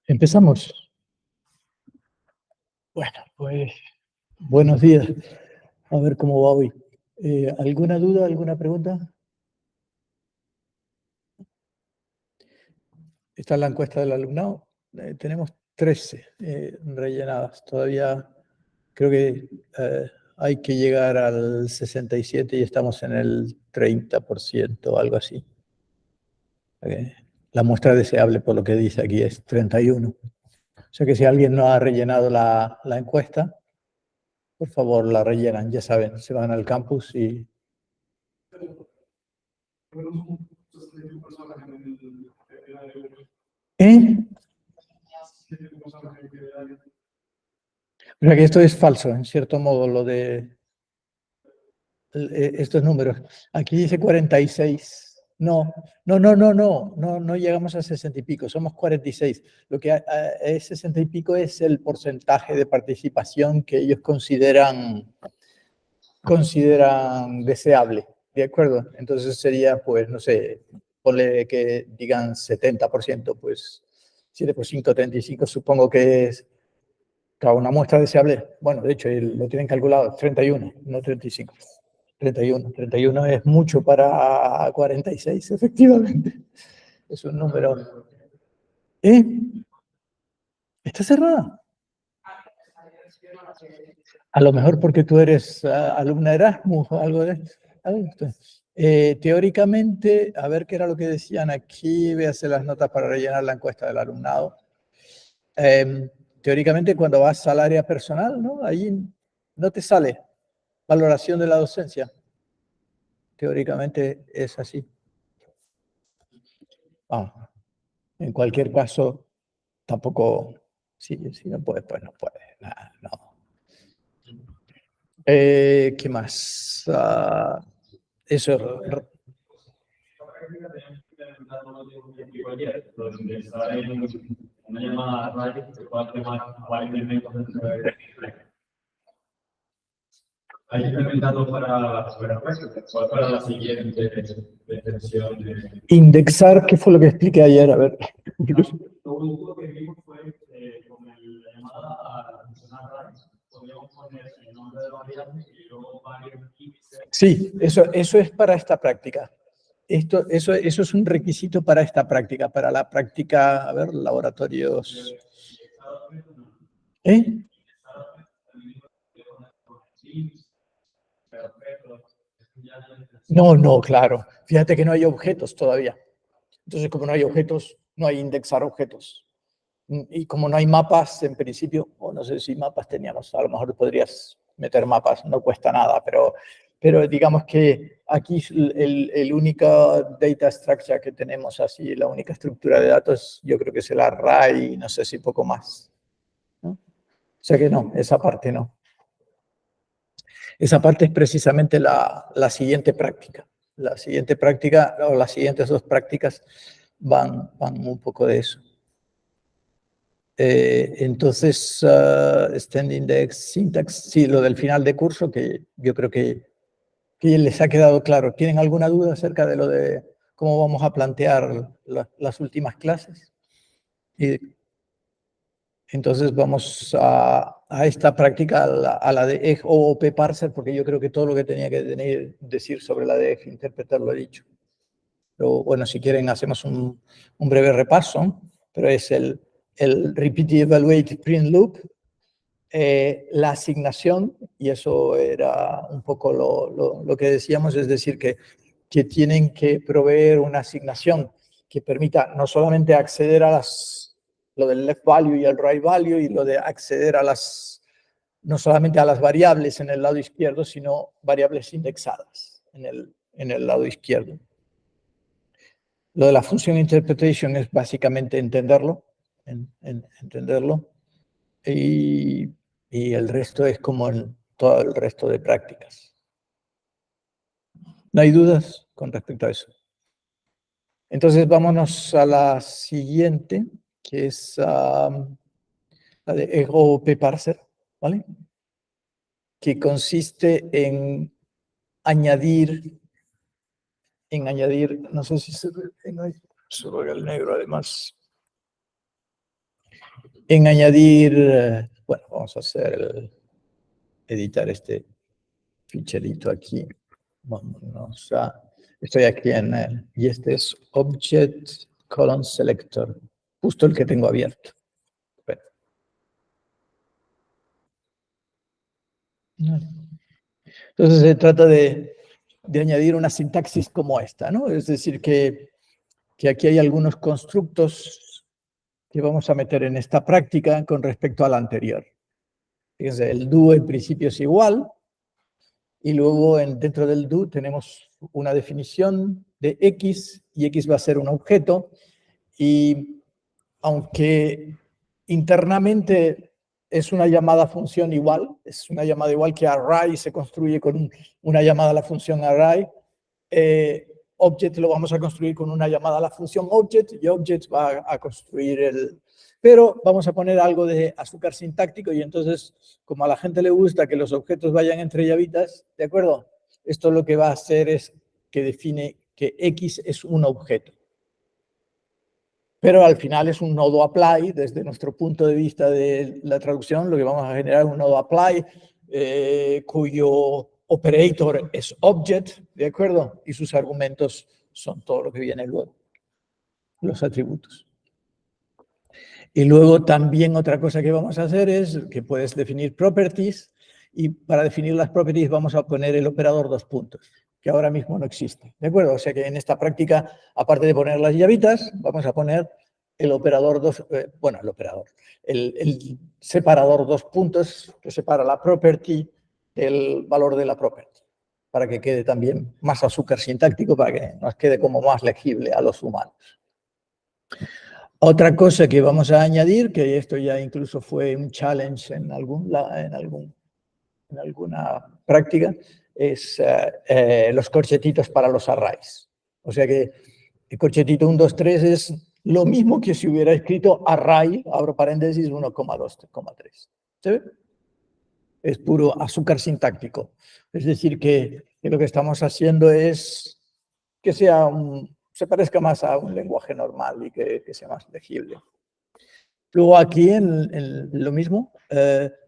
¿Empezamos? Bueno, pues buenos días. A ver cómo va hoy. ¿Alguna duda, alguna pregunta? Esta es la encuesta del alumnado. Tenemos 13 rellenadas. Todavía creo que hay que llegar al 67 y estamos en el 30%, algo así. La muestra deseable, por lo que dice aquí, es 31. O sea que si alguien no ha rellenado la encuesta, por favor la rellenan. Ya saben, se van al campus y... ¿Eh? O sea que esto es falso, en cierto modo, lo de estos números. Aquí dice 46. No llegamos a 60 y pico, somos 46. Lo que es 60 y pico es el porcentaje de participación que ellos consideran deseable, ¿de acuerdo? Entonces sería, pues, no sé, ponle que digan 70%, pues 7 por 5, 35, supongo que es una muestra deseable. Bueno, de hecho, lo tienen calculado, 31, no 35. 31 es mucho para 46, efectivamente. Es un número. ¿Eh? ¿Está cerrada? A lo mejor porque tú eres alumna Erasmus o algo de esto. Teóricamente, a ver qué era lo que decían aquí, véase las notas para rellenar la encuesta del alumnado. Teóricamente, cuando vas al área personal, ¿no? Ahí no te sale valoración de la docencia. Teóricamente es así. Vamos. En cualquier caso, tampoco, si no puedes, pues no puedes. Nada, no. ¿Qué más? Eso. ¿Hay implementado para la siguiente detención? Indexar, ¿qué fue lo que expliqué ayer? A ver. Lo único que vimos fue con la llamada a funcionar podíamos poner el nombre de variable y luego varios índices. Sí, eso es para esta práctica. Eso es un requisito para esta práctica, para la práctica, a ver, laboratorios. ¿Eh? No, claro. Fíjate que no hay objetos todavía. Entonces, como no hay objetos, no hay indexar objetos. Y como no hay mapas, en principio, o no sé si mapas teníamos, a lo mejor podrías meter mapas, no cuesta nada, pero digamos que aquí el único data structure que tenemos así, la única estructura de datos, yo creo que es el array, no sé si poco más, ¿no? O sea que no, esa parte no. Esa parte es precisamente la siguiente práctica. La siguiente práctica, o las siguientes dos prácticas van un poco de eso. Entonces, Stand Index, Syntax, sí, lo del final de curso, que yo creo que les ha quedado claro. ¿Tienen alguna duda acerca de lo de cómo vamos a plantear las últimas clases? Y entonces vamos a esta práctica, a la de EG o OP Parser, porque yo creo que todo lo que tenía que decir sobre la de EG Interpreter lo he dicho. Pero bueno, si quieren hacemos un breve repaso, pero es el Repeat Evaluate Print Loop, la asignación, y eso era un poco lo que decíamos, es decir, que tienen que proveer una asignación que permita no solamente acceder a lo del left value y el right value, y lo de acceder a no solamente a las variables en el lado izquierdo, sino variables indexadas en el lado izquierdo. Lo de la function interpretation es básicamente entenderlo. en entenderlo. Y el resto es como en todo el resto de prácticas. ¿No hay dudas con respecto a eso? Entonces vámonos a la siguiente, que es la de EOP Parser, ¿vale? Que consiste en añadir, no sé si se ve el negro además, en añadir, bueno, vamos a editar este ficherito aquí. Vámonos a, estoy aquí y este es Object Column Selector, justo el que tengo abierto. Bueno. Entonces se trata de añadir una sintaxis como esta, ¿no? Es decir, que aquí hay algunos constructos que vamos a meter en esta práctica con respecto a la anterior. Fíjense, el do en principio es igual, y luego dentro del do tenemos una definición de X, y X va a ser un objeto, y aunque internamente es una llamada función igual, es una llamada igual que array se construye con una llamada a la función array, object lo vamos a construir con una llamada a la función object, y object va a construir pero vamos a poner algo de azúcar sintáctico, y entonces, como a la gente le gusta que los objetos vayan entre llavitas, ¿de acuerdo? Esto lo que va a hacer es que define que X es un objeto. Pero al final es un nodo apply, desde nuestro punto de vista de la traducción, lo que vamos a generar es un nodo apply, cuyo operator es object, ¿de acuerdo? Y sus argumentos son todo lo que viene luego, los atributos. Y luego también otra cosa que vamos a hacer es que puedes definir properties, y para definir las properties vamos a poner el operador dos puntos, que ahora mismo no existe, ¿de acuerdo? O sea que en esta práctica, aparte de poner las llavitas, vamos a poner el operador el separador dos puntos que separa la property del valor de la property, para que quede también más azúcar sintáctico, para que nos quede como más legible a los humanos. Otra cosa que vamos a añadir, que esto ya incluso fue un challenge en alguna práctica, es los corchetitos para los arrays. O sea que el corchetito 1, 2, 3 es lo mismo que si hubiera escrito array, abro paréntesis, 1,2,3. ¿Se ve? Es puro azúcar sintáctico. Es decir, que lo que estamos haciendo es que se parezca más a un lenguaje normal y que sea más legible. Luego aquí en lo mismo,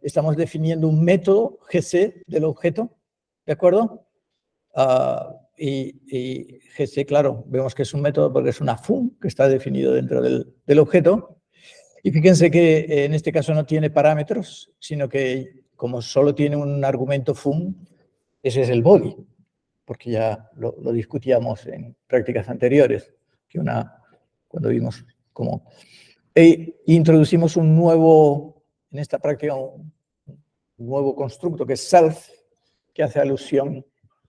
estamos definiendo un método GC del objeto, ¿de acuerdo? Y GC, claro, vemos que es un método porque es una fun que está definido dentro del objeto. Y fíjense que en este caso no tiene parámetros, sino que como solo tiene un argumento fun, ese es el body, porque ya lo discutíamos en prácticas anteriores, cuando vimos cómo... introducimos en esta práctica, un nuevo constructo que es self, que hace alusión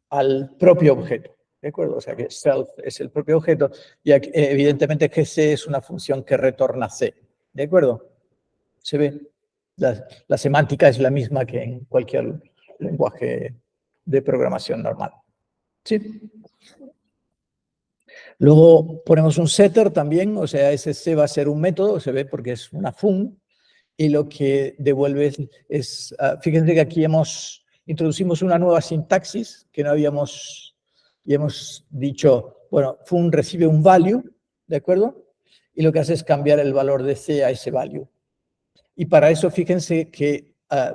al propio objeto, ¿de acuerdo? O sea que self es el propio objeto, y aquí, evidentemente GC es una función que retorna C, ¿de acuerdo? ¿Se ve? La semántica es la misma que en cualquier lenguaje de programación normal. ¿Sí? Luego ponemos un setter también, o sea, ese C va a ser un método, se ve porque es una fun, y lo que devuelve es fíjense que aquí introducimos una nueva sintaxis que no habíamos, y hemos dicho, bueno, fun recibe un value, ¿de acuerdo? Y lo que hace es cambiar el valor de C a ese value. Y para eso, fíjense que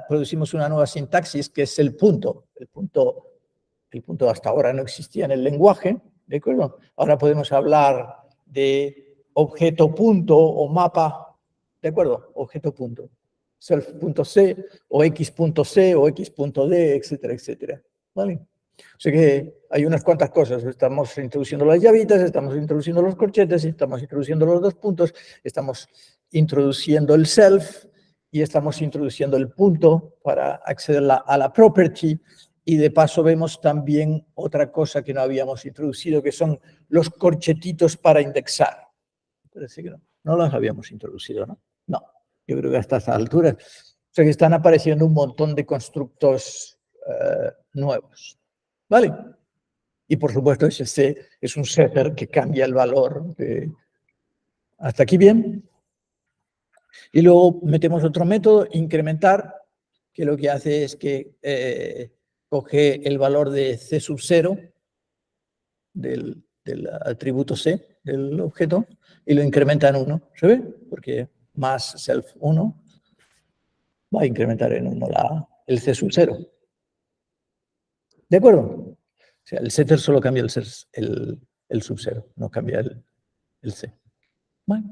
producimos una nueva sintaxis que es el punto. El punto hasta ahora no existía en el lenguaje, ¿de acuerdo? Ahora podemos hablar de objeto punto o mapa, ¿de acuerdo? Objeto punto. Self.c o x.c o x.d, etcétera, etcétera. ¿Vale? O sea que hay unas cuantas cosas. Estamos introduciendo las llavitas, estamos introduciendo los corchetes, estamos introduciendo los dos puntos, estamos introduciendo el self y estamos introduciendo el punto para acceder a la property. Y de paso vemos también otra cosa que no habíamos introducido, que son los corchetitos para indexar. Parece que no los habíamos introducido, ¿no? No, yo creo que a estas alturas, o sea que están apareciendo un montón de constructos nuevos, ¿vale? Y por supuesto ese C es un setter que cambia el valor. Hasta aquí bien. Y luego metemos otro método, incrementar, que lo que hace es que coge el valor de C sub 0 del atributo C del objeto y lo incrementa en 1. ¿Se ve? Porque más self 1 va a incrementar en 1 el C sub 0. ¿De acuerdo? O sea, el setter solo cambia el sub 0, no cambia el C. Bueno.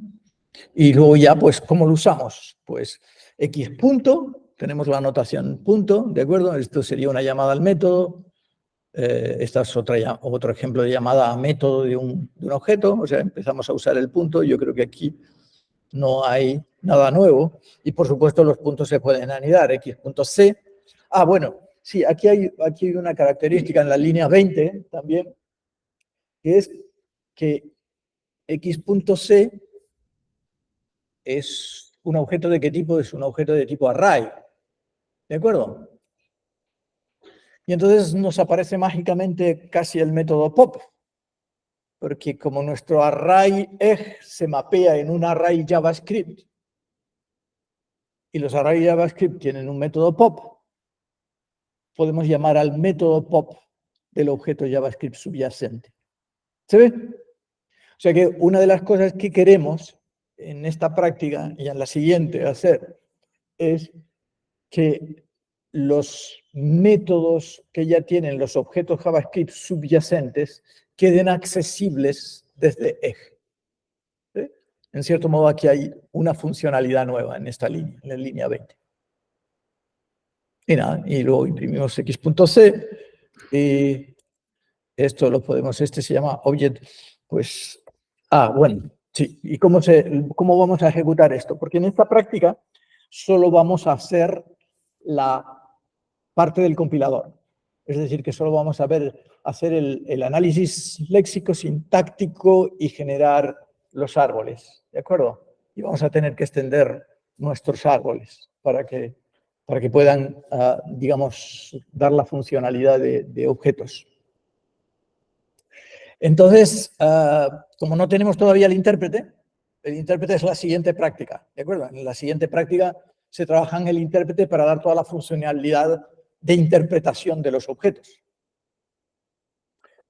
Y luego ya, pues, ¿cómo lo usamos? Pues X punto, tenemos la notación punto, ¿de acuerdo? Esto sería una llamada al método. Esta es otro ejemplo de llamada a método de un objeto. O sea, empezamos a usar el punto. Yo creo que aquí no hay nada nuevo. Y, por supuesto, los puntos se pueden anidar. X.c. Ah, bueno, sí, aquí hay una característica en la línea 20 también, que es que X.c es un objeto de qué tipo? Es un objeto de tipo array. ¿De acuerdo? Y entonces nos aparece mágicamente casi el método pop, porque como nuestro array egg se mapea en un array JavaScript y los arrays JavaScript tienen un método pop, podemos llamar al método pop del objeto JavaScript subyacente. ¿Se ve? O sea que una de las cosas que queremos en esta práctica y en la siguiente hacer es que los métodos que ya tienen los objetos JavaScript subyacentes queden accesibles desde eje. ¿Sí? En cierto modo, aquí hay una funcionalidad nueva en esta línea, en la línea 20. Y nada, y luego imprimimos x.c y esto lo podemos, este se llama object, pues, bueno, sí. ¿Y cómo vamos a ejecutar esto? Porque en esta práctica solo vamos a hacer la parte del compilador. Es decir, que solo vamos a hacer el análisis léxico, sintáctico y generar los árboles, ¿de acuerdo? Y vamos a tener que extender nuestros árboles para que puedan, digamos, dar la funcionalidad de objetos. Entonces, como no tenemos todavía el intérprete es la siguiente práctica, ¿de acuerdo? En la siguiente práctica se trabaja en el intérprete para dar toda la funcionalidad de interpretación de los objetos.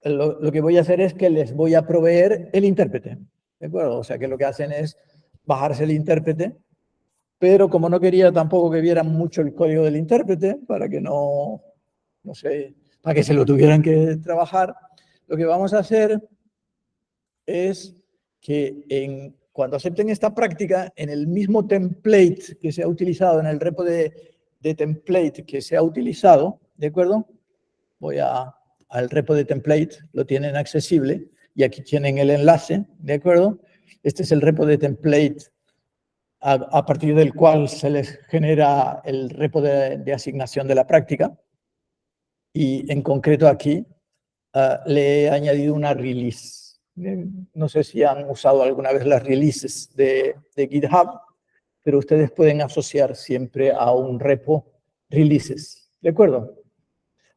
Lo que voy a hacer es que les voy a proveer el intérprete, ¿de acuerdo? O sea, que lo que hacen es bajarse el intérprete, pero como no quería tampoco que vieran mucho el código del intérprete, para que no sé, para que se lo tuvieran que trabajar, lo que vamos a hacer es que cuando acepten esta práctica, en el mismo template que se ha utilizado, en el repo de template que se ha utilizado, ¿de acuerdo? Voy al repo de template, lo tienen accesible, y aquí tienen el enlace, ¿de acuerdo? Este es el repo de template a partir del cual se les genera el repo de asignación de la práctica, y en concreto aquí le he añadido una release. No sé si han usado alguna vez las releases de GitHub, pero ustedes pueden asociar siempre a un repo releases, ¿de acuerdo?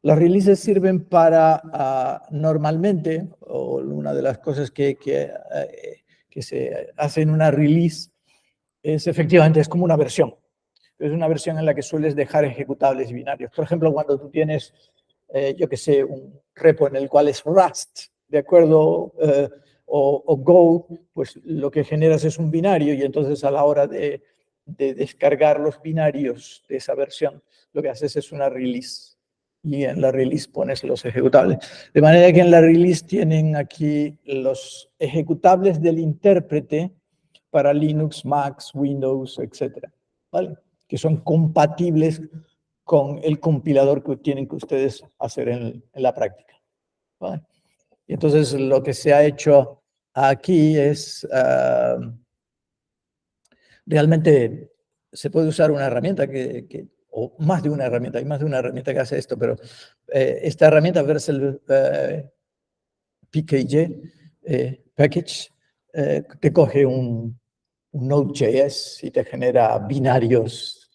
Las releases sirven para, normalmente, o una de las cosas que se hace en una release efectivamente, es como una versión. Es una versión en la que sueles dejar ejecutables binarios. Por ejemplo, cuando tú tienes, yo que sé, un repo en el cual es Rust, ¿de acuerdo? O Go, pues lo que generas es un binario y entonces a la hora de descargar los binarios de esa versión, lo que haces es una release. Y en la release pones los ejecutables. De manera que en la release tienen aquí los ejecutables del intérprete para Linux, Mac, Windows, etcétera, ¿vale? Que son compatibles con el compilador que tienen que ustedes hacer en la práctica, ¿vale? Y entonces lo que se ha hecho aquí es, realmente se puede usar una herramienta o más de una herramienta, hay más de una herramienta que hace esto, pero esta herramienta Vercel PKG Package, que coge un un Node.js y te genera binarios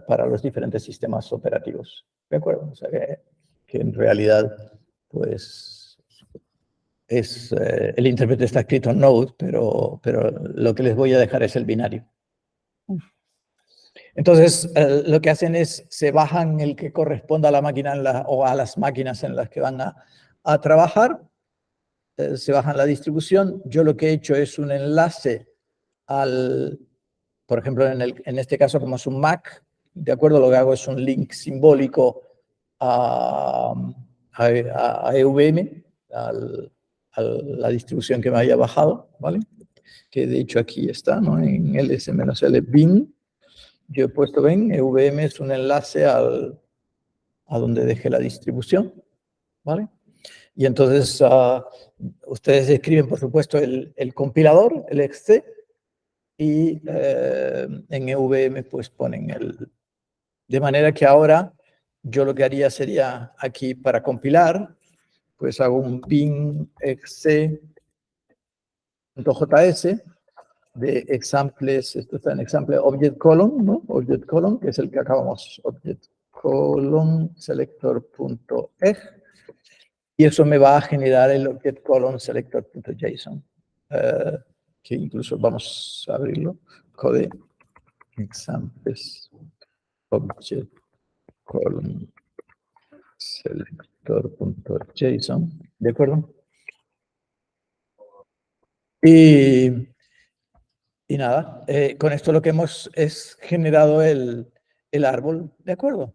para los diferentes sistemas operativos. ¿De acuerdo? O sea que en realidad, pues, el intérprete está escrito en Node, pero lo que les voy a dejar es el binario. Entonces, lo que hacen es, se bajan el que corresponda a la máquina o a las máquinas en las que van a trabajar, se bajan la distribución. Yo lo que he hecho es un enlace por ejemplo, en este caso, como es un Mac, de acuerdo, lo que hago es un link simbólico a EVM, a la distribución que me haya bajado, ¿vale? Que de hecho aquí está, ¿no? En ls-l bin. Yo he puesto bin, EVM es un enlace a donde dejé la distribución, ¿vale? Y entonces ustedes escriben, por supuesto, el compilador, el exe, y en EVM pues ponen de manera que ahora yo lo que haría sería aquí para compilar, pues hago un bin exe.js de examples, esto está en example object column, ¿no? Object column, que es el que acabamos, object column selector.eg, y eso me va a generar el object column selector.json, que incluso vamos a abrirlo, code examples object column selector.json, ¿de acuerdo? Y nada, con esto lo que hemos es generado el árbol, ¿de acuerdo?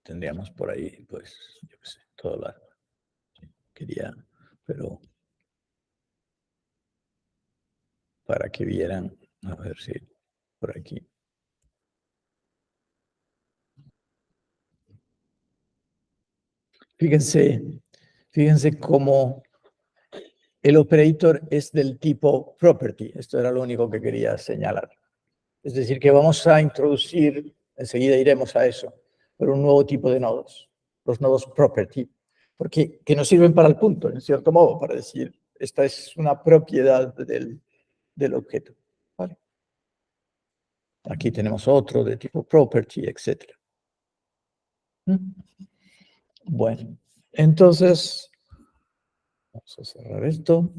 Tendríamos por ahí, pues, yo qué sé, todo el árbol. Quería, pero para que vieran, a ver si por aquí. Fíjense cómo el operator es del tipo property. Esto era lo único que quería señalar. Es decir, que vamos a introducir, enseguida iremos a eso, pero un nuevo tipo de nodos, los nodos property, porque que nos sirven para el punto, en cierto modo, para decir, esta es una propiedad del objeto. ¿Vale? Aquí tenemos otro de tipo property, etc. Bueno, entonces, vamos a cerrar esto.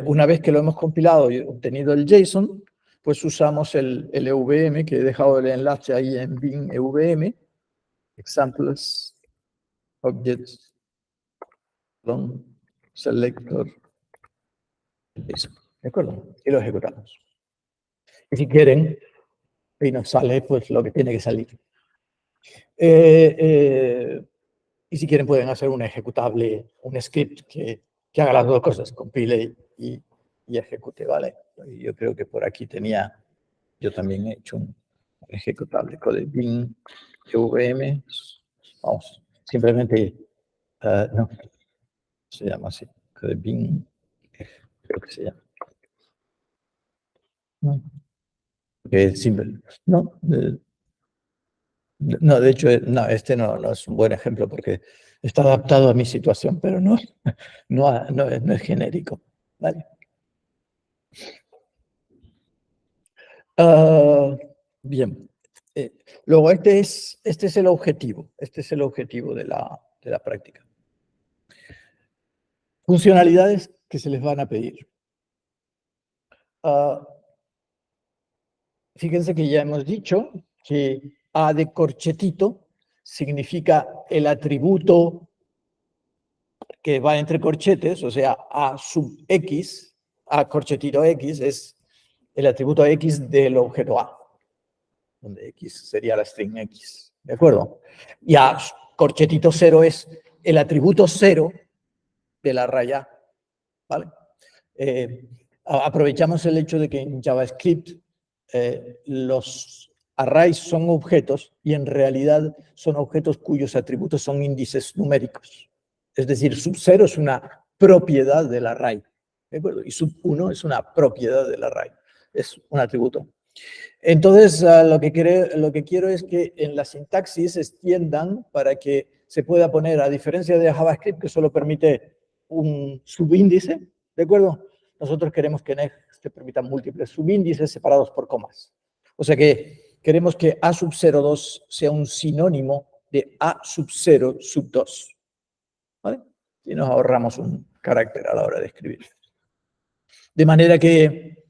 Una vez que lo hemos compilado y obtenido el JSON, pues usamos el EVM, que he dejado el enlace ahí en bin EVM, examples, objects, selector, JSON. ¿De acuerdo? Y lo ejecutamos. Y si quieren, y nos sale pues lo que tiene que salir. Y si quieren pueden hacer un ejecutable, un script que haga las dos cosas, compile y ejecute, ¿vale? Y yo creo que por aquí yo también he hecho un ejecutable, code bin EVM, vamos, simplemente, no, se llama así, code bin, creo que se llama. No, es simple, no, no, de hecho, no, este no es un buen ejemplo porque está adaptado a mi situación, pero no es genérico, ¿vale? Bien. Luego, este es el objetivo. Este es el objetivo de la práctica. Funcionalidades que se les van a pedir. Fíjense que ya hemos dicho que A de corchetito significa el atributo que va entre corchetes, o sea, A sub X, A corchetito X es el atributo X del objeto A, donde X sería la string X, ¿de acuerdo? Y A corchetito 0 es el atributo 0 de la raya, ¿vale? Aprovechamos el hecho de que en JavaScript los arrays son objetos y en realidad son objetos cuyos atributos son índices numéricos. Es decir, sub 0 es una propiedad del array, ¿de acuerdo? Y sub 1 es una propiedad del array, es un atributo. Entonces, lo que quiero es que en la sintaxis se extiendan para que se pueda poner, a diferencia de JavaScript, que solo permite un subíndice, ¿de acuerdo? Nosotros queremos que next te permita múltiples subíndices separados por comas. O sea que queremos que A sub 02 sea un sinónimo de A sub 0 sub 2. ¿Vale? Y nos ahorramos un carácter a la hora de escribir. De manera que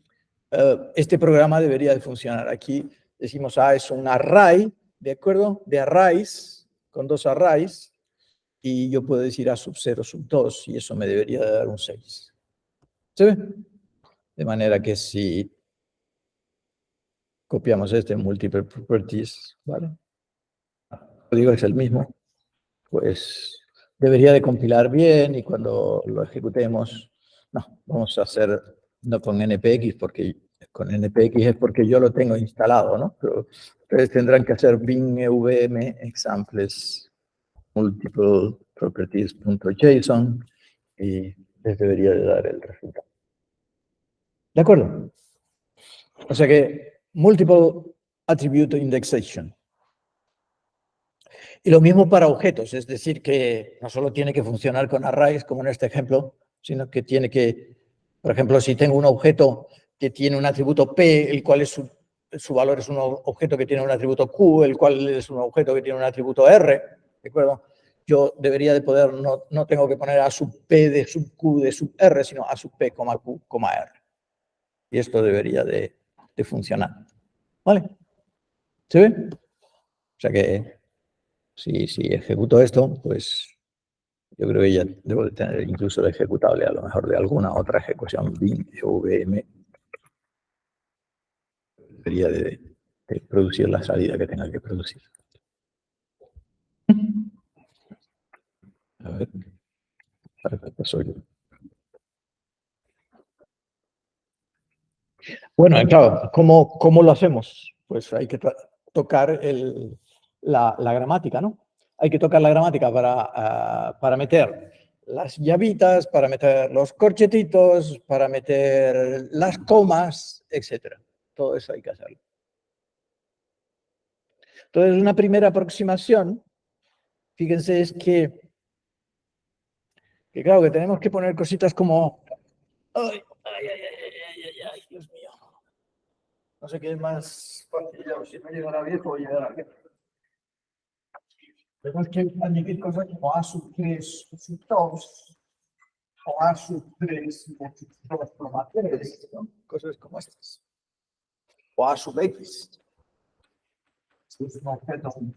este programa debería de funcionar. Aquí decimos A es un array, ¿de acuerdo? De arrays, con 2 arrays, y yo puedo decir A sub 0 sub 2, y eso me debería de dar un 6. ¿Se ve? De manera que si copiamos este multiple properties, ¿vale? El código es el mismo, pues debería de compilar bien, y cuando lo ejecutemos, no, vamos a hacer no con npx, porque con npx es porque yo lo tengo instalado, ¿no? Pero ustedes tendrán que hacer bin evm examples multiple properties.json y les debería de dar el resultado. ¿De acuerdo? O sea que multiple attribute indexation. Y lo mismo para objetos, es decir, que no solo tiene que funcionar con arrays, como en este ejemplo, sino que tiene que, por ejemplo, si tengo un objeto que tiene un atributo P, el cual es su valor es un objeto que tiene un atributo Q, el cual es un objeto que tiene un atributo R, ¿de acuerdo? Yo debería de poder, no tengo que poner A sub P de sub Q de sub R, sino A sub P, Q, R. Y esto debería de funcionar. ¿Vale? ¿Se ve? O sea que si ejecuto esto, pues yo creo que ya debo de tener incluso el ejecutable a lo mejor de alguna otra ejecución bin evm. Debería de producir la salida que tenga que producir. A ver, ¿qué pasó yo? Bueno, claro, ¿cómo lo hacemos? Pues hay que tocar la gramática, ¿no? Hay que tocar la gramática para meter las llavitas, para meter los corchetitos, para meter las comas, etc. Todo eso hay que hacerlo. Entonces, una primera aproximación, fíjense, es que claro, que tenemos que poner cositas como... Ay, Dios mío. No sé qué es más fácil, si no llegará viejo o llegará viejo. Tenemos que añadir cosas como A sub 3 sub 2 o A sub 3 sub 2, ¿no? Cosas como estas. O A sub X. Esto es un objeto sub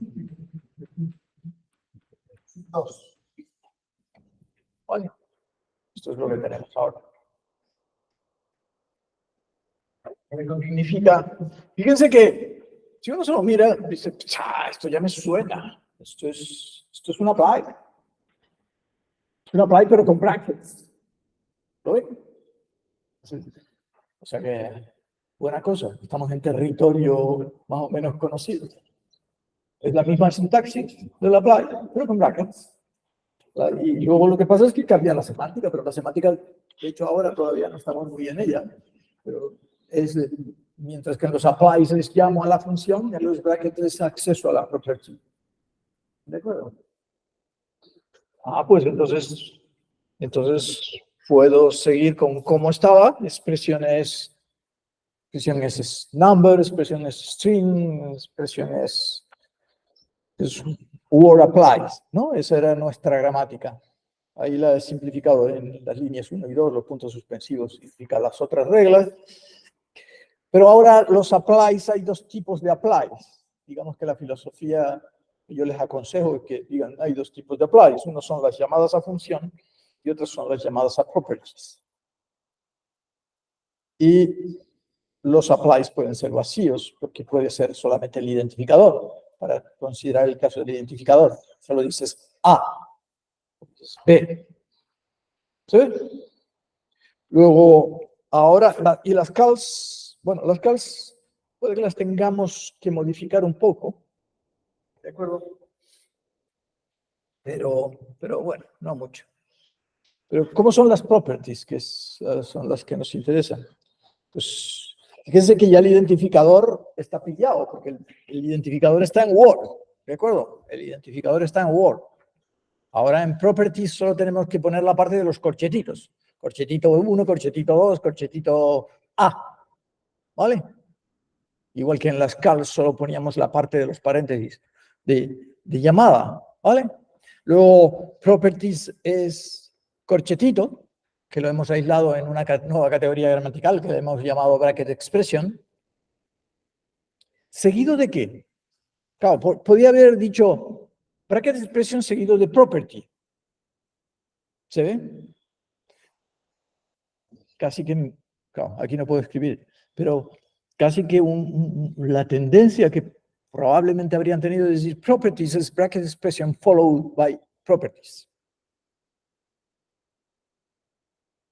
2. Vale. Esto es lo que tenemos ahora. Esto significa, fíjense que si uno se lo mira, dice, esto ya me suena. Esto es un apply. Es un apply, pero con brackets. ¿Lo ven? O sea que, buena cosa. Estamos en territorio más o menos conocido. Es la misma sintaxis del apply, pero con brackets. Y luego lo que pasa es que cambia la semántica, pero la semántica, de hecho, ahora todavía no estamos muy en ella. Pero es, mientras que en los applies les llamo a la función, y en los brackets es acceso a la property. ¿De acuerdo? Pues entonces puedo seguir con cómo estaba, expresiones number, expresiones string, expresiones word applies, ¿no? Esa era nuestra gramática. Ahí la he simplificado en las líneas 1 y 2, los puntos suspensivos significan las otras reglas. Pero ahora los applies, hay dos tipos de applies. Digamos que la filosofía que yo les aconsejo es que digan, hay dos tipos de applies. Uno son las llamadas a función y otros son las llamadas a properties. Y los applies pueden ser vacíos, porque puede ser solamente el identificador. Para considerar el caso del identificador, solo dices A, B. ¿Sí? Luego, ahora, y las cals, bueno, las cals puede que las tengamos que modificar un poco, ¿de acuerdo? Pero bueno, no mucho. Pero ¿cómo son las properties, que son las que nos interesan? Pues fíjense que ya el identificador está pillado, porque el identificador está en Word, ¿de acuerdo? El identificador está en Word. Ahora en properties solo tenemos que poner la parte de los corchetitos. Corchetito 1, corchetito 2, corchetito A. ¿Vale? Igual que en las cals solo poníamos la parte de los paréntesis de llamada. ¿Vale? Luego properties es corchetito, que lo hemos aislado en una nueva categoría gramatical que le hemos llamado bracket expression. ¿Seguido de qué? Claro, podía haber dicho bracket expression seguido de property. ¿Se ve? Casi que, claro, aquí no puedo escribir, pero casi que la tendencia que probablemente habrían tenido es decir properties es bracket expression followed by properties.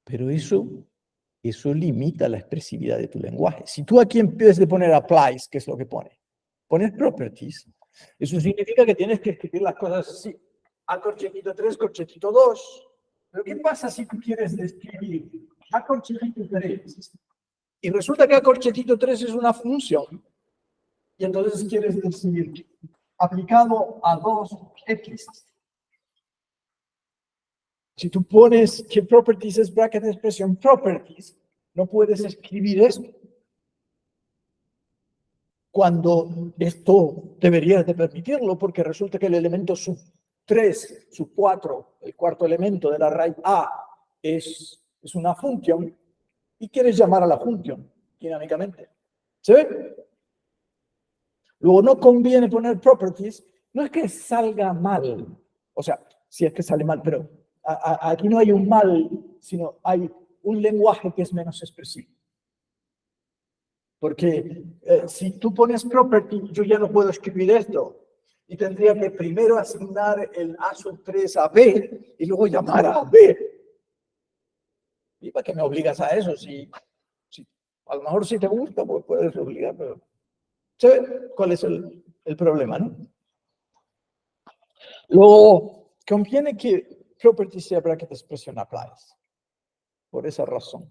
Pero eso limita la expresividad de tu lenguaje. Si tú aquí empiezas de poner applies, ¿qué es lo que pones properties, eso significa que tienes que escribir las cosas así. A corchetito 3, corchetito 2. Pero ¿qué pasa si tú quieres describir a corchetito 3? Y resulta que a corchetito 3 es una función. Y entonces quieres decir aplicado a 2x. Si tú pones que properties es bracket expression properties, no puedes escribir esto. Cuando esto deberías de permitirlo, porque resulta que el elemento sub 3, sub 4, el cuarto elemento de la raíz A, es una función, y quieres llamar a la función dinámicamente. ¿Se ve? Luego no conviene poner properties, no es que salga mal, o sea, sí es que sale mal, pero aquí no hay un mal, sino hay un lenguaje que es menos expresivo. Porque si tú pones property, yo ya no puedo escribir esto. Y tendría que primero asignar el A sub 3 a B y luego llamar a B. ¿Y para qué me obligas a eso? Si a lo mejor si te gusta, pues puedes obligar, pero ¿sabes cuál es el problema, no? Luego, conviene que property sea bracket expression applies. Por esa razón.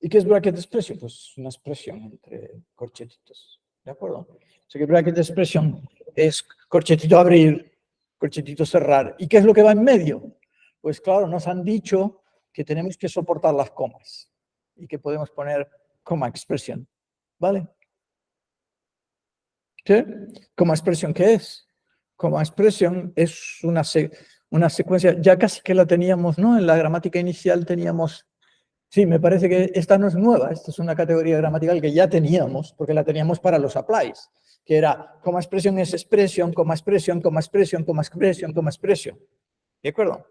¿Y qué es bracket expression? Pues una expresión entre corchetitos. ¿De acuerdo? O sea que bracket expression es corchetito abrir, corchetito cerrar. ¿Y qué es lo que va en medio? Pues claro, nos han dicho que tenemos que soportar las comas y que podemos poner coma expression. ¿Vale? ¿Qué? ¿Coma expression qué es? Coma expression es una secuencia, ya casi que la teníamos, ¿no? En la gramática inicial teníamos. Sí, me parece que esta no es nueva, esta es una categoría gramatical que ya teníamos, porque la teníamos para los applies, que era coma expresión es expresión, coma expresión, coma expresión, coma expresión, coma expresión. ¿De acuerdo?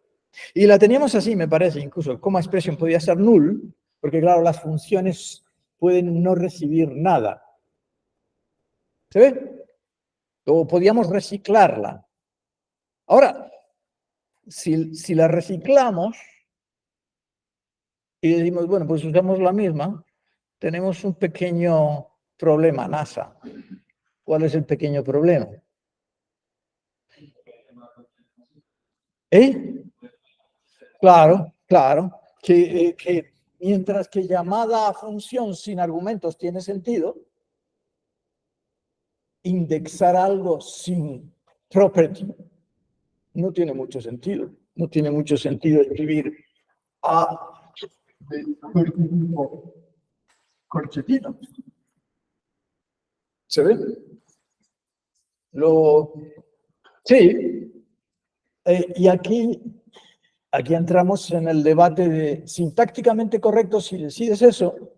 Y la teníamos así, me parece, incluso el coma expresión podía ser null, porque claro, las funciones pueden no recibir nada. ¿Se ve? O podíamos reciclarla. Ahora, si la reciclamos y decimos, bueno, pues usamos la misma, tenemos un pequeño problema, NASA. ¿Cuál es el pequeño problema? Claro, claro. Que mientras que llamada a función sin argumentos tiene sentido, indexar algo sin property no tiene mucho sentido. No tiene mucho sentido escribir a corchetito. ¿Se ve? Sí. Y aquí entramos en el debate de sintácticamente correcto si decides eso.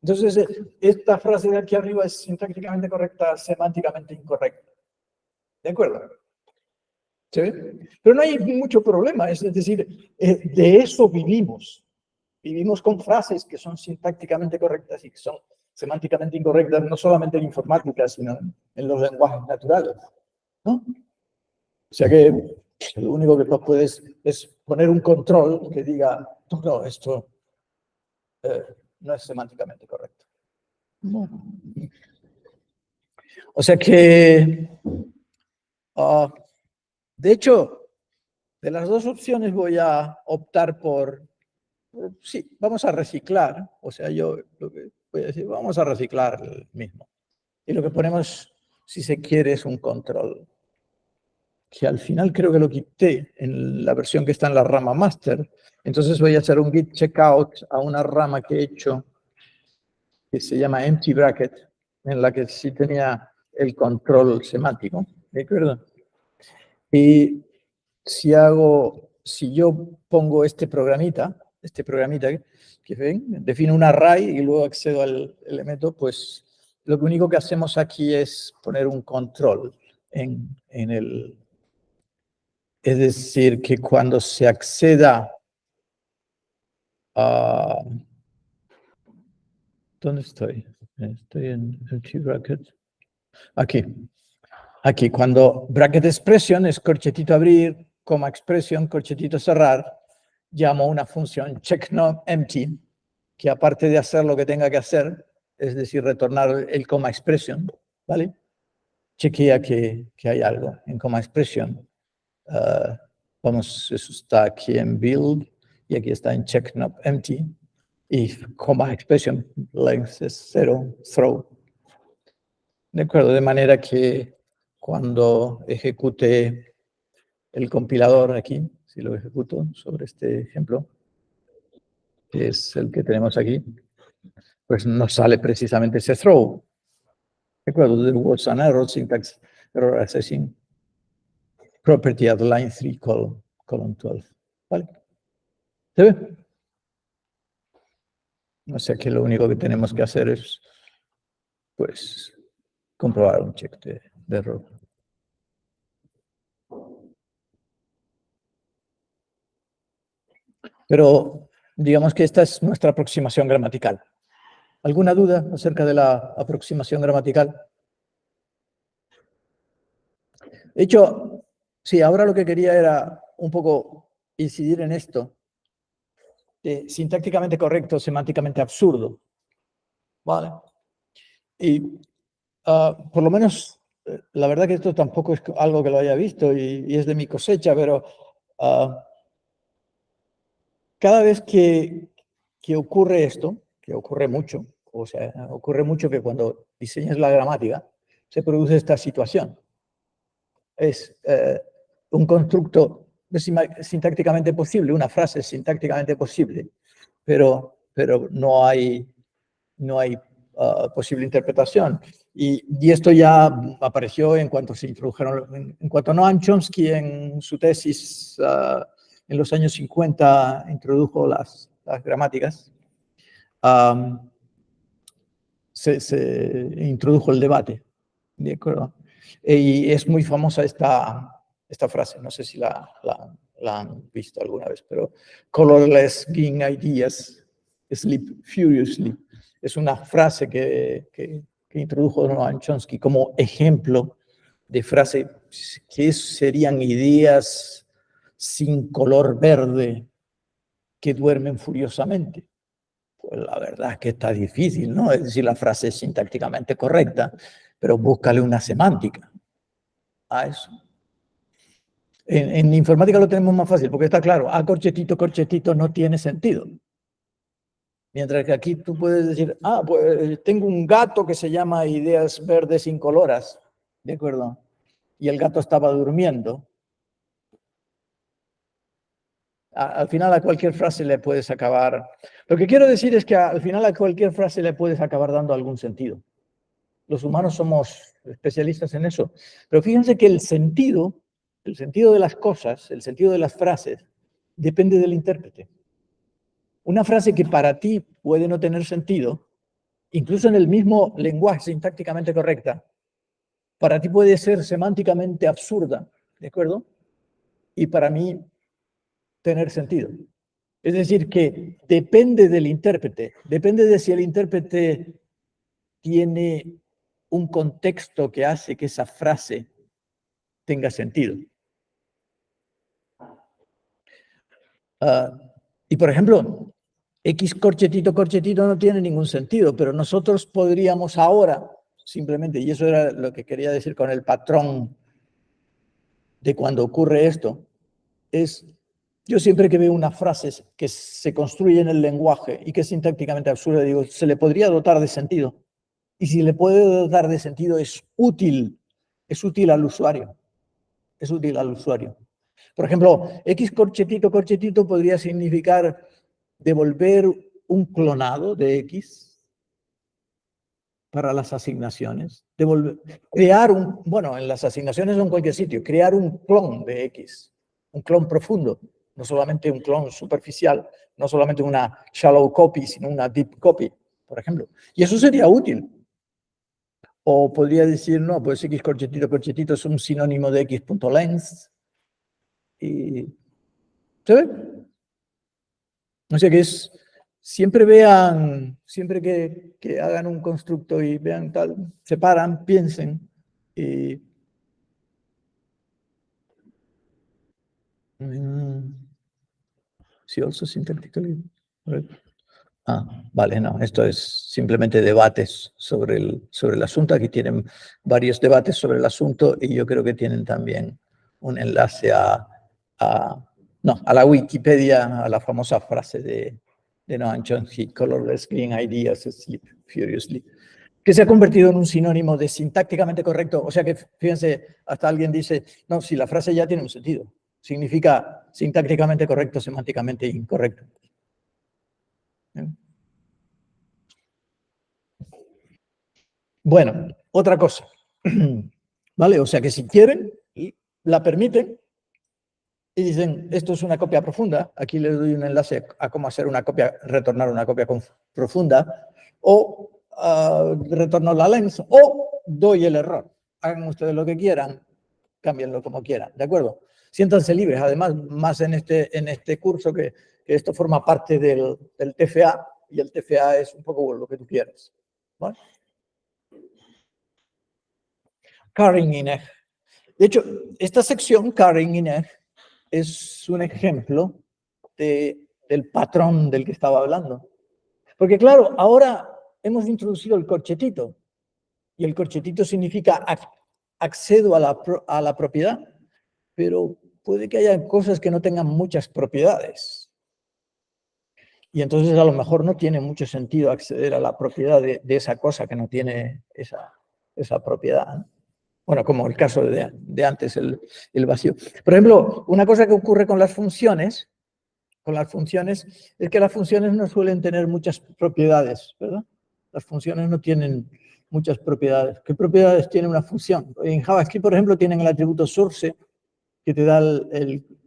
Entonces, esta frase de aquí arriba es sintácticamente correcta, semánticamente incorrecta. ¿De acuerdo? ¿Sí? Pero no hay mucho problema, es decir, de eso vivimos. Vivimos con frases que son sintácticamente correctas y que son semánticamente incorrectas, no solamente en informática, sino en los lenguajes naturales. ¿No? O sea que lo único que tú puedes es poner un control que diga, no, esto no es semánticamente correcto. No. O sea que, de hecho, de las dos opciones voy a optar por, sí, vamos a reciclar. O sea, yo lo que voy a decir, vamos a reciclar el mismo. Y lo que ponemos, si se quiere, es un control que al final creo que lo quité en la versión que está en la rama master. Entonces voy a hacer un git checkout a una rama que he hecho que se llama empty bracket, en la que sí tenía el control semántico, ¿de acuerdo? Y si yo pongo este programita que ven, defino un array y luego accedo al elemento, pues lo único que hacemos aquí es poner un control en el... Es decir, que cuando se acceda a... ¿Dónde estoy? Estoy en empty bracket. Aquí, cuando bracket expression es corchetito abrir, coma expression, corchetito cerrar, llamo una función checkNoEmpty, que aparte de hacer lo que tenga que hacer, es decir, retornar el coma expression, ¿vale? Chequea que hay algo en coma expression. Vamos, eso está aquí en build y aquí está en checkNoEmpty. Y coma expression length es 0, throw. De acuerdo, de manera que cuando ejecute el compilador aquí, si lo ejecuto sobre este ejemplo, que es el que tenemos aquí, pues nos sale precisamente ese throw. ¿De acuerdo? There was an error, syntax error accessing property at line 3, column 12. ¿Vale? ¿Se ve? O sea que lo único que tenemos que hacer es, pues, comprobar un check de error. Pero digamos que esta es nuestra aproximación gramatical. ¿Alguna duda acerca de la aproximación gramatical? De hecho, sí, ahora lo que quería era un poco incidir en esto, de sintácticamente correcto, semánticamente absurdo. ¿Vale? Y por lo menos, la verdad que esto tampoco es algo que lo haya visto y es de mi cosecha, pero cada vez que ocurre esto, que ocurre mucho, o sea, ocurre mucho que cuando diseñas la gramática, se produce esta situación. Es un constructo sintácticamente posible, una frase sintácticamente posible, pero no hay posible interpretación. Y esto ya apareció en cuanto se introdujeron, en cuanto Noam Chomsky en su tesis en los años 50 introdujo las gramáticas, se introdujo el debate, ¿de acuerdo? Y es muy famosa esta frase, no sé si la han visto alguna vez, pero colorless ging ideas sleep furiously. Es una frase que introdujo Noam Chomsky como ejemplo de frase que serían ideas sin color verde que duermen furiosamente. Pues la verdad es que está difícil, ¿no? Es decir, la frase es sintácticamente correcta, pero búscale una semántica a eso. En informática lo tenemos más fácil, porque está claro, A corchetito no tiene sentido. Mientras que aquí tú puedes decir, pues tengo un gato que se llama ideas verdes incoloras, ¿de acuerdo? Y el gato estaba durmiendo. Al final a cualquier frase le puedes acabar... Lo que quiero decir es que al final a cualquier frase le puedes acabar dando algún sentido. Los humanos somos especialistas en eso. Pero fíjense que el sentido de las cosas, el sentido de las frases, depende del intérprete. Una frase que para ti puede no tener sentido, incluso en el mismo lenguaje sintácticamente correcta, para ti puede ser semánticamente absurda, ¿de acuerdo? Y para mí tener sentido. Es decir, que depende del intérprete, depende de si el intérprete tiene un contexto que hace que esa frase tenga sentido. Y por ejemplo, X corchetito no tiene ningún sentido, pero nosotros podríamos ahora, simplemente, y eso era lo que quería decir con el patrón de cuando ocurre esto, es, yo siempre que veo una frase que se construye en el lenguaje y que es sintácticamente absurda, digo, se le podría dotar de sentido. Y si le puede dotar de sentido, es útil al usuario. es útil al usuario. Por ejemplo, X corchetito, corchetito podría significar devolver un clonado de X para las asignaciones. Crear bueno, en las asignaciones o en cualquier sitio, crear un clon de X, un clon profundo, no solamente un clon superficial, no solamente una shallow copy, sino una deep copy, por ejemplo. Y eso sería útil. O podría decir, no, pues X corchetito, corchetito es un sinónimo de X.length. Y, ¿se ve? O sea que es, siempre vean, siempre que hagan un constructo y vean tal, se paran, piensen y... Sí, also syntactically. Vale, no, esto es simplemente debates sobre el asunto. Aquí tienen varios debates sobre el asunto y yo creo que tienen también un enlace a la Wikipedia, a la famosa frase de Noam Chomsky, colorless green ideas sleep furiously, que se ha convertido en un sinónimo de sintácticamente correcto. O sea que, fíjense, hasta alguien dice, no, si la frase ya tiene un sentido, significa sintácticamente correcto, semánticamente incorrecto. Bueno, otra cosa. ¿Vale? O sea que si quieren, la permiten y dicen, esto es una copia profunda, aquí les doy un enlace a cómo hacer una copia, retornar una copia profunda, o retorno la length, o doy el error. Hagan ustedes lo que quieran, cámbienlo como quieran, ¿de acuerdo? Siéntanse libres, además, más en este curso que esto forma parte del TFA, y el TFA es un poco lo que tú quieras. ¿Vale? Carrying in egg. De hecho, esta sección, carrying in egg, es un ejemplo del patrón del que estaba hablando. Porque claro, ahora hemos introducido el corchetito, y el corchetito significa accedo a la propiedad, pero puede que haya cosas que no tengan muchas propiedades. Y entonces a lo mejor no tiene mucho sentido acceder a la propiedad de esa cosa que no tiene esa propiedad, ¿no? Bueno, como el caso de antes, el vacío. Por ejemplo, una cosa que ocurre con las funciones es que las funciones no suelen tener muchas propiedades, ¿verdad? Las funciones no tienen muchas propiedades. ¿Qué propiedades tiene una función? En JavaScript, por ejemplo, tienen el atributo source, que te da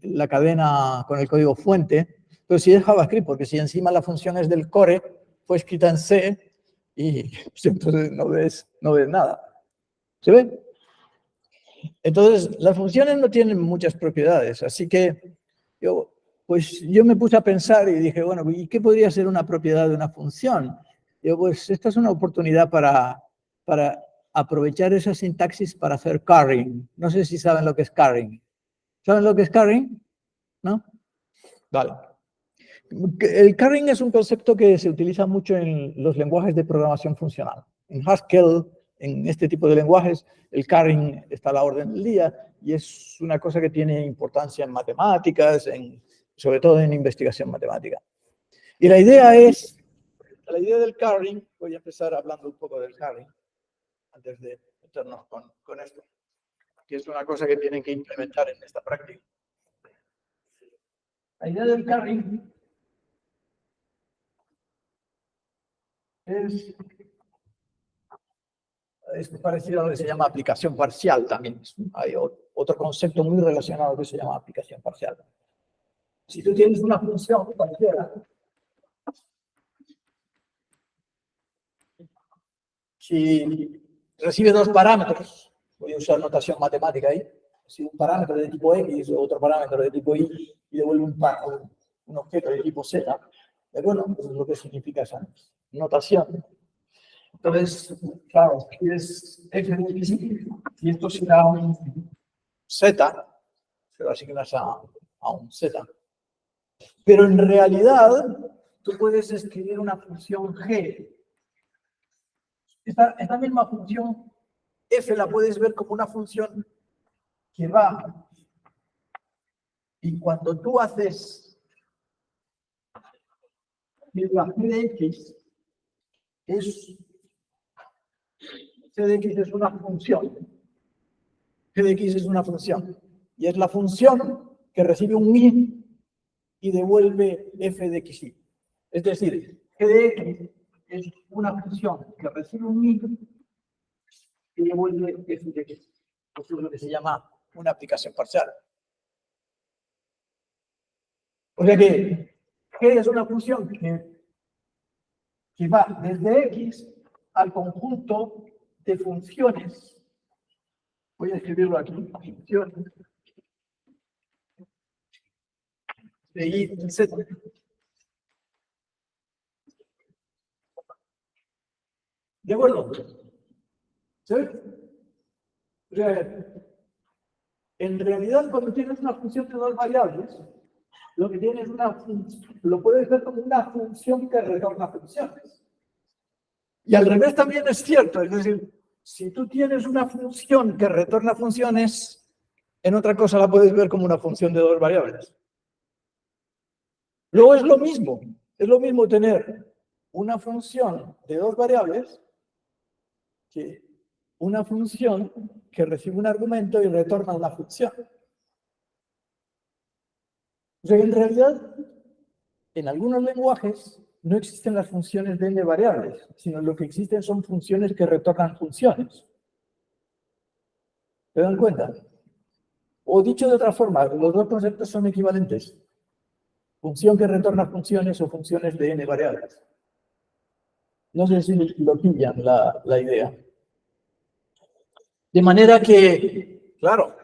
la cadena con el código fuente, pero si es JavaScript, porque si encima la función es del core, fue escrita en C, y pues, entonces no ves nada. ¿Se ve? Entonces, las funciones no tienen muchas propiedades, así que yo me puse a pensar y dije, bueno, ¿y qué podría ser una propiedad de una función? Pues esta es una oportunidad para aprovechar esa sintaxis para hacer carrying. No sé si saben lo que es carrying. ¿Saben lo que es carrying? ¿No? Vale. El carrying es un concepto que se utiliza mucho en los lenguajes de programación funcional. En Haskell, en este tipo de lenguajes, el carrying está a la orden del día y es una cosa que tiene importancia en matemáticas, sobre todo en investigación matemática. Y la idea del carrying, voy a empezar hablando un poco del carrying, antes de meternos con esto, que es una cosa que tienen que implementar en esta práctica. La idea del carrying es parecido a lo que se llama aplicación parcial también. Hay otro concepto muy relacionado que se llama aplicación parcial. Si tú tienes una función cualquiera, si recibe dos parámetros, voy a usar notación matemática ahí, si un parámetro de tipo X o otro parámetro de tipo Y y devuelve un objeto de tipo Z, ¿de acuerdo? Eso es lo que significa esa notación. Entonces, claro, aquí es X de X y esto será un Z, se lo asignas a un Z. Pero en realidad, tú puedes escribir una función G. Esta misma función F la puedes ver como una función que va. Y cuando tú haces la G de X, C de X es una función. G de X es una función. Y es la función que recibe un i y devuelve f de xi. Es decir, g de x es una función que recibe un i y devuelve f de x. Eso es lo que se llama una aplicación parcial. O sea que g es una función que va desde x al conjunto de funciones. Voy a escribirlo aquí. Funciones de y z. ¿De acuerdo? ¿Sí? O sea, en realidad, cuando tienes una función de dos variables, lo que tienes lo puedes ver como una función que retorna funciones. Y al revés también es cierto, es decir, si tú tienes una función que retorna funciones, en otra cosa la puedes ver como una función de dos variables. Luego es lo mismo tener una función de dos variables que una función que recibe un argumento y retorna una función. O sea, en realidad, en algunos lenguajes no existen las funciones de n variables, sino lo que existen son funciones que retornan funciones. ¿Se dan cuenta? O dicho de otra forma, los dos conceptos son equivalentes. Función que retorna funciones o funciones de n variables. No sé si lo pillan la idea. De manera que, claro,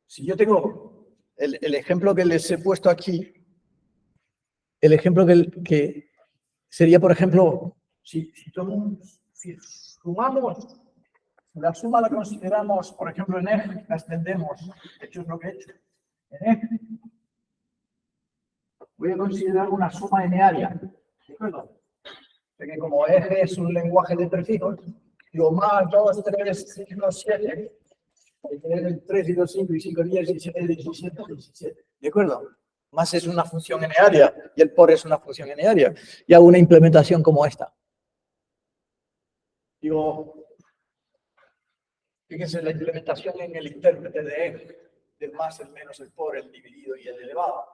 si yo tengo el ejemplo que les he puesto aquí, el ejemplo que sería, por ejemplo, si sumamos, la suma la consideramos, por ejemplo, en eje, la extendemos, de hecho es lo que he hecho, en eje, voy a considerar una suma n-área, ¿de acuerdo? Que como eje es un lenguaje de prefijos, digo más 2, 3, 5, 7, 3 y 2, 5 y 5, 10, 17, 17, 17, ¿de acuerdo? Más es una función n-área y el por es una función n-área. Y hago una implementación como esta. Digo, fíjense la implementación en el intérprete de eje, del más, el menos, el por, el dividido y el elevado.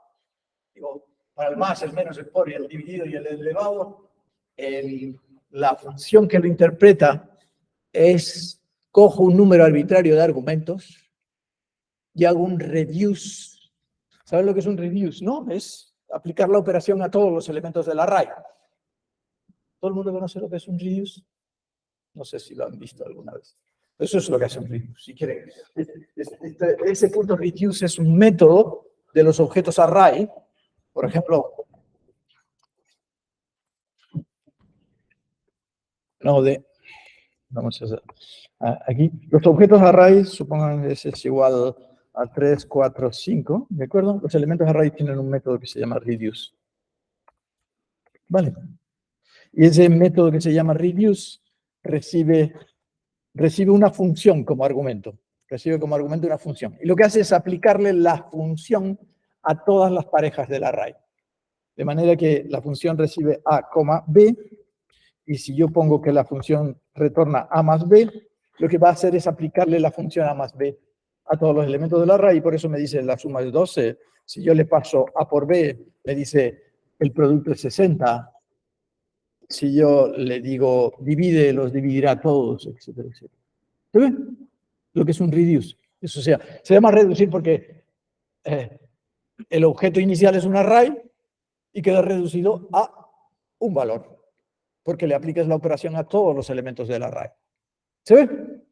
Digo, para el más, el menos, el por y el dividido y el elevado, la función que lo interpreta es, cojo un número arbitrario de argumentos y hago un reduce. ¿Saben lo que es un reduce? No, es aplicar la operación a todos los elementos del array. ¿Todo el mundo conoce lo que es un reduce? No sé si lo han visto alguna vez. Eso es lo que hace un reduce. Si quieren, ese punto reduce es un método de los objetos array. Por ejemplo, vamos a hacer aquí, los objetos array, supongan que ese es igual a 3, 4, 5, ¿de acuerdo? Los elementos array tienen un método que se llama reduce. Vale. Y ese método que se llama reduce recibe una función como argumento. Recibe como argumento una función. Y lo que hace es aplicarle la función a todas las parejas del array. De manera que la función recibe a, b, y si yo pongo que la función retorna a más b, lo que va a hacer es aplicarle la función a más b a todos los elementos del array, y por eso me dice la suma es 12. Si yo le paso a por b, me dice el producto es 60. Si yo le digo divide, los dividirá a todos, etcétera, etcétera. ¿Se ve? Lo que es un reduce. Eso sea, se llama reducir porque el objeto inicial es un array y queda reducido a un valor, porque le aplicas la operación a todos los elementos del array. ¿Se ve?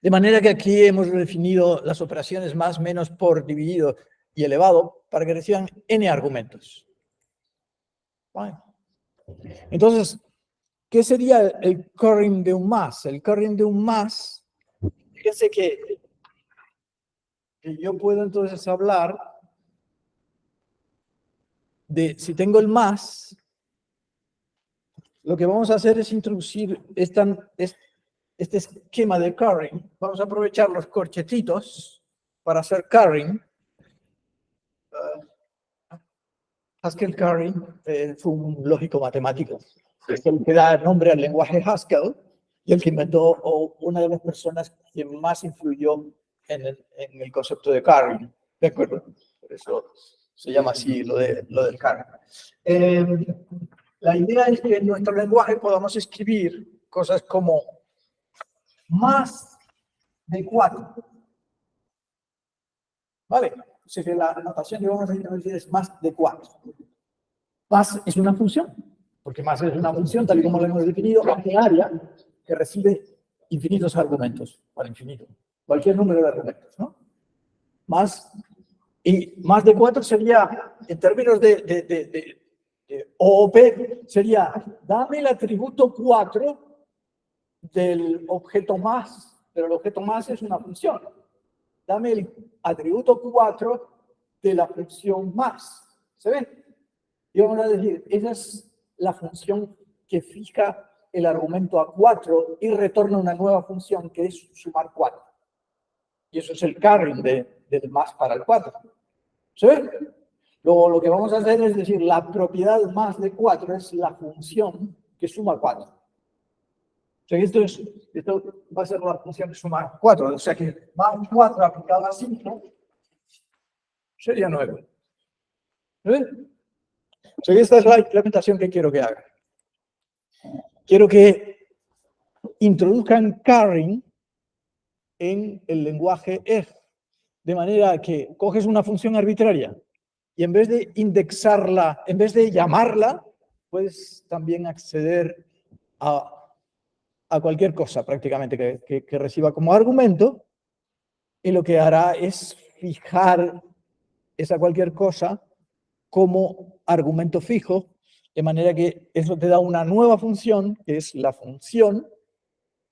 De manera que aquí hemos definido las operaciones más, menos, por, dividido y elevado para que reciban n argumentos. Bueno. Entonces, ¿qué sería el curring de un más? El curring de un más, fíjense que yo puedo entonces hablar de, si tengo el más, lo que vamos a hacer es introducir este esquema de curring. Vamos a aprovechar los corchetitos para hacer curring. Haskell Curry fue un lógico matemático. Es el que da nombre al lenguaje Haskell y el que inventó, o una de las personas que más influyó en el concepto de carrying, ¿de acuerdo? Por eso se llama así lo del carrying. La idea es que en nuestro lenguaje podamos escribir cosas como más de 4. ¿Vale? O sea que la notación que vamos a introducir es más de 4. Más es una función, porque más es una función, tal y como lo hemos definido, área que recibe infinitos argumentos, para infinito, cualquier número de argumentos, ¿no? Y más de 4 sería, en términos de OOP, sería, dame el atributo 4 del objeto más, pero el objeto más es una función. Dame el atributo 4 de la función más. ¿Se ven? Y vamos a decir, esa es la función que fija el argumento a 4 y retorna una nueva función que es sumar 4. Y eso es el carrying del más para el 4. ¿Se ven? Luego lo que vamos a hacer es decir, la propiedad más de 4 es la función que suma 4. O sea que esto va a ser la función que suma 4. O sea que más 4 aplicado a 5 sería 9. ¿Se ven? O sea que esta es la implementación que quiero que hagan. Quiero que introduzcan carrying en el lenguaje EG, de manera que coges una función arbitraria y en vez de indexarla, en vez de llamarla, puedes también acceder a cualquier cosa prácticamente que reciba como argumento, y lo que hará es fijar esa cualquier cosa como argumento fijo, de manera que eso te da una nueva función, que es la función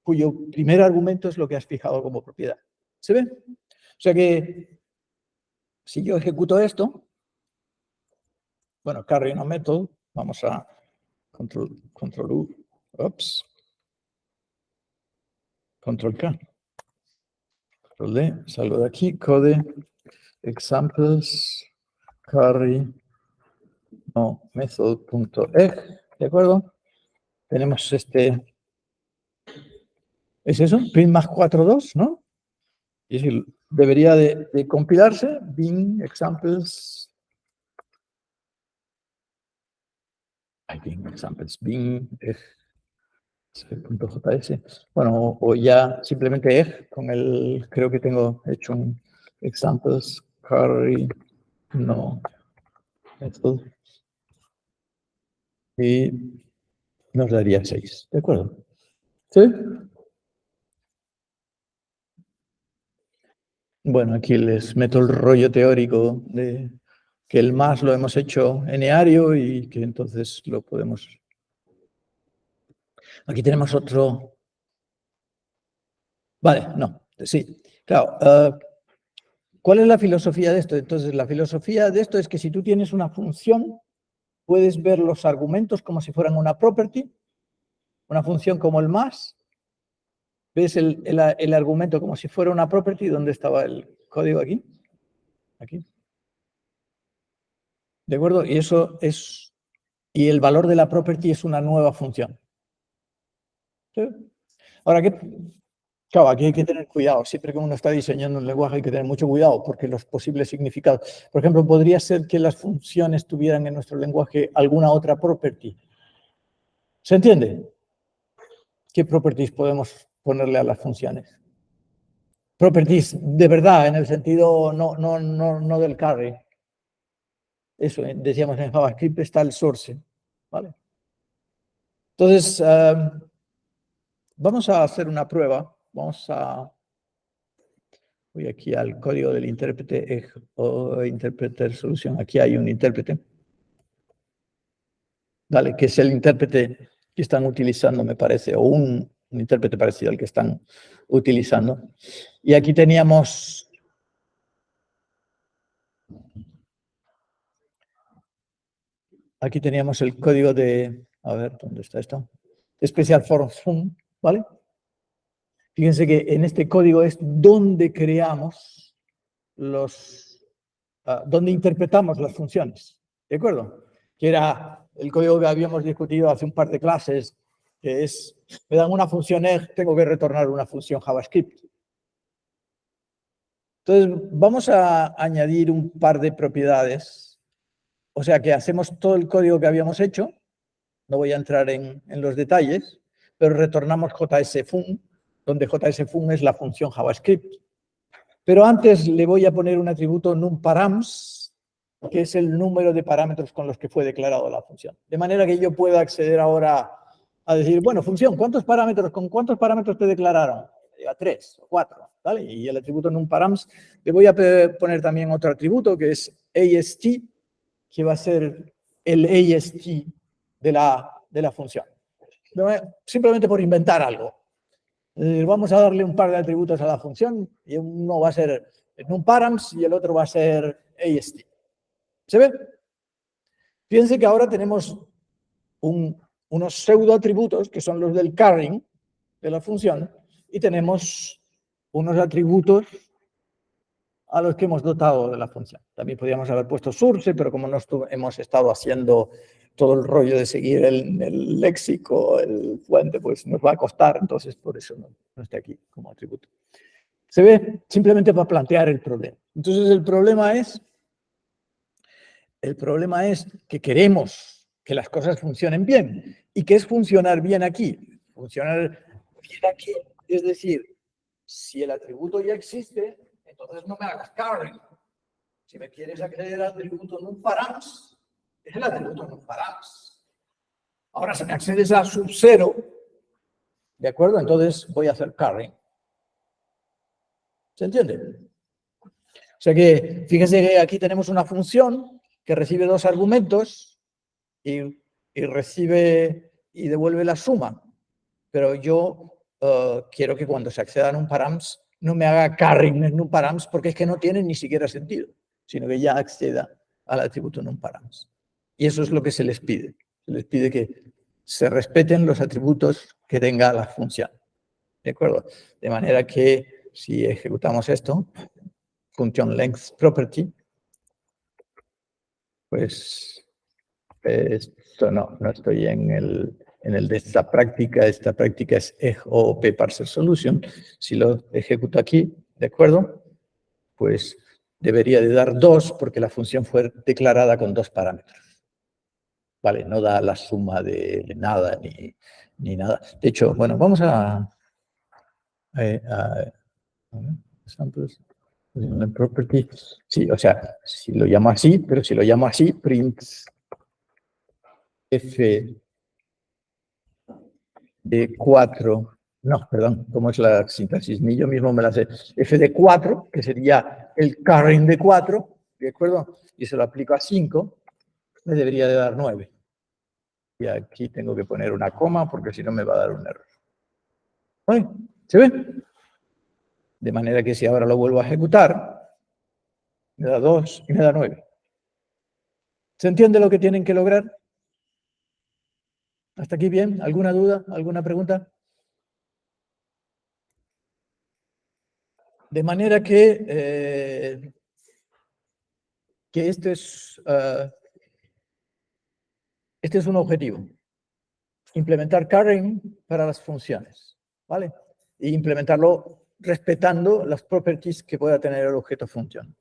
cuyo primer argumento es lo que has fijado como propiedad. ¿Se ve? O sea que si yo ejecuto esto, bueno, carry no method, vamos a control U, ups, control K, control D, salgo de aquí, code, examples, carry, no, method.eg, ¿de acuerdo? Tenemos este, ¿es eso? Print más 4.2, ¿no? Y si debería de compilarse, bin examples, bin examples, bin .js. Bueno, o ya simplemente eg, con el, creo que tengo hecho un examples, carry, no, method, y nos daría 6, ¿de acuerdo? ¿Sí? Bueno, aquí les meto el rollo teórico de que el más lo hemos hecho eneario y que entonces lo podemos... Aquí tenemos otro... Vale, no, sí, claro. ¿Cuál es la filosofía de esto? Entonces, la filosofía de esto es que si tú tienes una función, puedes ver los argumentos como si fueran una property, una función como el más. ¿Ves el argumento como si fuera una property? ¿Dónde estaba el código aquí? Aquí. ¿De acuerdo? Y eso es... Y el valor de la property es una nueva función. ¿Sí? Ahora, claro, aquí hay que tener cuidado. Siempre que uno está diseñando un lenguaje hay que tener mucho cuidado porque los posibles significados... Por ejemplo, podría ser que las funciones tuvieran en nuestro lenguaje alguna otra property. ¿Se entiende? ¿Qué properties podemos ponerle a las funciones? Properties de verdad, en el sentido no del carry. Eso, decíamos en JavaScript está el source. ¿Vale? Entonces, vamos a hacer una prueba. Voy aquí al código del intérprete o interpreter solución. Aquí hay un intérprete. Vale, que es el intérprete que están utilizando, me parece, o un intérprete parecido al que están utilizando. Y aquí teníamos... Aquí teníamos el código de... A ver, ¿dónde está esto? Special Forms Fun, ¿vale? Fíjense que en este código es donde creamos donde interpretamos las funciones, ¿de acuerdo? Que era el código que habíamos discutido hace un par de clases, que es, me dan una función EG, tengo que retornar una función JavaScript. Entonces, vamos a añadir un par de propiedades. O sea que hacemos todo el código que habíamos hecho. No voy a entrar en los detalles, pero retornamos JSFun, donde JSFun es la función JavaScript. Pero antes le voy a poner un atributo numParams, que es el número de parámetros con los que fue declarada la función. De manera que yo pueda acceder ahora a decir, bueno, función, ¿con cuántos parámetros te declararon? A 3 o 4, ¿vale? Y el atributo numParams, le voy a poner también otro atributo que es AST, que va a ser el AST de la función. Simplemente por inventar algo. Vamos a darle un par de atributos a la función y uno va a ser numParams y el otro va a ser AST. ¿Se ve? Fíjense que ahora tenemos unos pseudo atributos que son los del carrying de la función y tenemos unos atributos a los que hemos dotado de la función. También podríamos haber puesto source, pero como no hemos estado haciendo todo el rollo de seguir el léxico, el fuente, pues nos va a costar, entonces por eso no está aquí como atributo. Se ve simplemente para plantear el problema. Entonces el problema es que queremos que las cosas funcionen bien. ¿Y qué es funcionar bien aquí? Funcionar bien aquí es decir, si el atributo ya existe, entonces no me hagas carrying. Si me quieres acceder al atributo numParams, es el atributo numParams. Ahora, si me accedes a sub0, ¿de acuerdo? Entonces voy a hacer carrying. ¿Se entiende? O sea que, fíjense que aquí tenemos una función que recibe dos argumentos y recibe y devuelve la suma. Pero yo quiero que cuando se acceda a numParams no me haga carrying en numParams porque es que no tiene ni siquiera sentido, sino que ya acceda al atributo numParams. Y eso es lo que se les pide. Se les pide que se respeten los atributos que tenga la función. ¿De acuerdo? De manera que si ejecutamos esto, function length property, pues esto no estoy en el de esta práctica es EGOP parser solution. Si lo ejecuto aquí, ¿de acuerdo? Pues debería de dar 2 porque la función fue declarada con 2 parámetros. Vale, no da la suma de nada ni nada. De hecho, bueno, vamos a samples, property. Sí, o sea, si lo llamo así, pero si lo llamo así, print f de 4, no, perdón, ¿cómo es la sintaxis? Ni yo mismo me la sé. F de 4, que sería el carrying de 4, ¿de acuerdo? Y se lo aplico a 5, me debería de dar 9. Y aquí tengo que poner una coma porque si no me va a dar un error. ¿Vale? ¿Se ve? De manera que si ahora lo vuelvo a ejecutar, me da 2 y me da 9. ¿Se entiende lo que tienen que lograr? ¿Hasta aquí bien? ¿Alguna duda? ¿Alguna pregunta? De manera que este es un objetivo. Implementar carrying para las funciones, ¿vale? Y implementarlo respetando las properties que pueda tener el objeto función.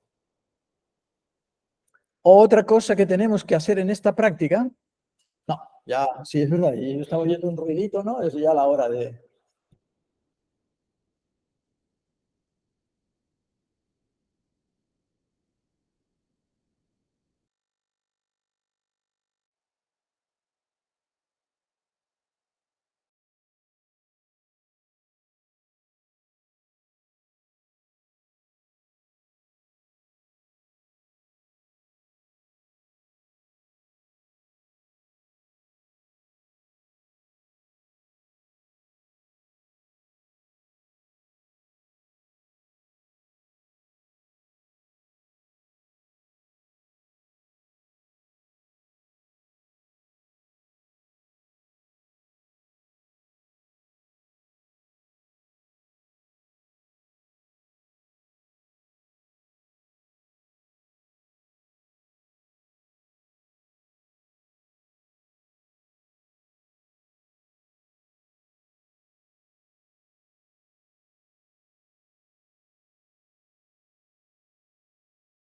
Otra cosa que tenemos que hacer en esta práctica, no, ya, sí es verdad, yo estaba oyendo un ruidito, ¿no? Es ya la hora de